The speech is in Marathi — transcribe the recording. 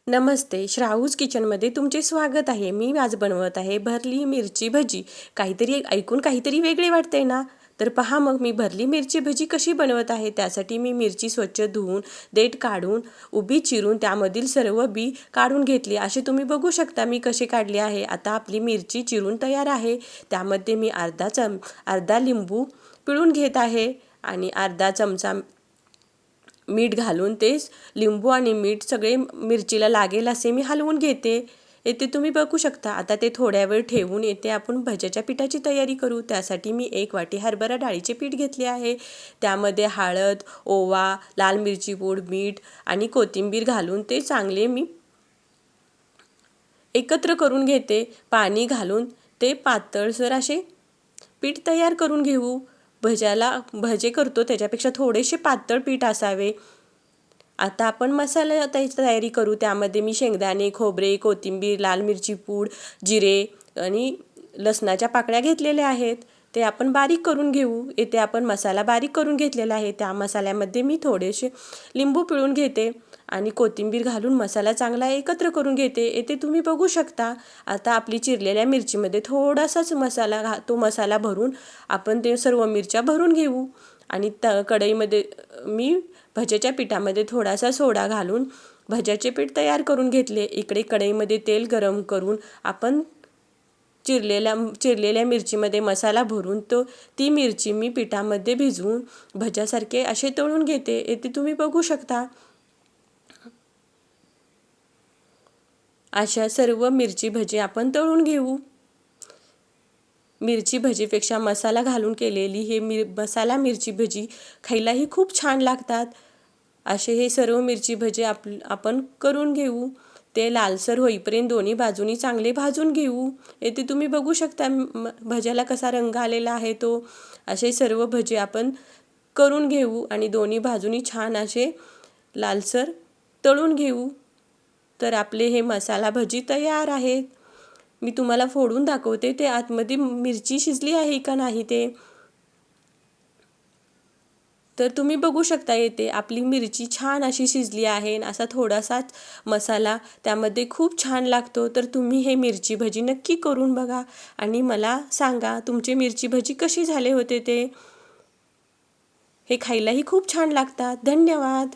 नमस्ते, श्रावूज किचनमध्ये तुमचे स्वागत आहे. मी आज बनवत आहे भरली मिरची भजी. ऐकून काहीतरी वेगळे वाटते ना? तर पहा मग मी भरली मिरची भजी कशी बनवत आहे. त्यासाठी मी मिरची स्वच्छ धुवून, देठ काढून, उभी चिरून त्यामधील सर्व बी काढून घेतली. असे तुम्ही बघू शकता मी कसे काढले आहे. आता आपली मिरची चिरून तयार आहे. त्यामध्ये मी अर्धा लिंबू पिळून घेत आहे आणि अर्धा चमचा मीठ घालून तेच लिंबू आणि मीठ सगळे मिरचीला लागेल असे मी हलवून घेते. येथे तुम्ही बघू शकता. आता ते थोड्या वेळ ठेवून येथे आपण भज्याच्या पिठाची तयारी करू. त्यासाठी मी 1 वाटी हरभरा डाळीचे पीठ घेतले आहे. त्यामध्ये हळद, ओवा, लाल मिरची पूड, मीठ आणि कोथिंबीर घालून ते चांगले मी एकत्र करून घेते. पाणी घालून ते पातळसर असे पीठ तयार करून घेऊ. भजे करतो त्याच्यापेक्षा थोडेसे पातळ पीठ असावे. आता आपण मसाला तयारी करू. त्यामध्ये मी शेंगदाणे, खोबरे, कोथिंबीर, लाल मिरची पूड, जिरे आणि लसणाच्या पाकळ्या घेतलेल्या आहेत. ते आपण बारीक करून घेऊ. येथे आपण मसाला बारीक करून घेतलेला आहे. त्या मसाल्यामध्ये मी थोडेसे लिंबू पिळून घेते आणि कोथिंबीर घालून मसाला चांगला एकत्र करून घेते. येथे तुम्ही बघू शकता. आता आपली चिरलेल्या मिरचीमध्ये थोडासाच तो मसाला भरून आपण ते सर्व मिरच्या भरून घेऊ आणि कढईमध्ये मी भज्याच्या पिठामध्ये थोडासा सोडा घालून भज्याचे पीठ तयार करून घेतले. इकडे कढईमध्ये तेल गरम करून आपण चिरलेल्या मिरचीमध्ये मसाला भरून ती मिरची मी पिठामध्ये भिजवून भज्यासारखे असे तळून घेते. येथे तुम्ही बघू शकता. अशा सर्व मिरची भजी आपण तळून घेऊ. मिरची भजीपेक्षा मसाला घालून केलेली मसाला मिरची भजी खायलाही खूप छान लागतात. असे हे सर्व मिरची भजी आपण करून घेऊ. ते लालसर होईपर्यंत दोन्ही बाजूनी चांगले भाजून घेऊ. येथे तुम्ही बघू शकता भज्याला कसा रंग आलेला आहे तो. असे सर्व भजी आपण करून घेऊ आणि दोन्ही बाजूनी छान असे लालसर तळून घेऊ. तर आपले हे मसाला भजी तयार आहेत. मी तुम्हाला फोडून दाखवते ते आतमध्ये मिरची शिजली आहे का नाही ते. तर तुम्ही बघू शकता येते आपली मिरची छान अशी शिजली आहे. असा थोडासाच मसाला त्यामध्ये खूप छान लागतो. तर तुम्ही हे मिरची भजी नक्की करून बघा आणि मला सांगा तुमचे मिरची भजी कशी झाले होते ते. हे खायलाही खूप छान लागतात. धन्यवाद.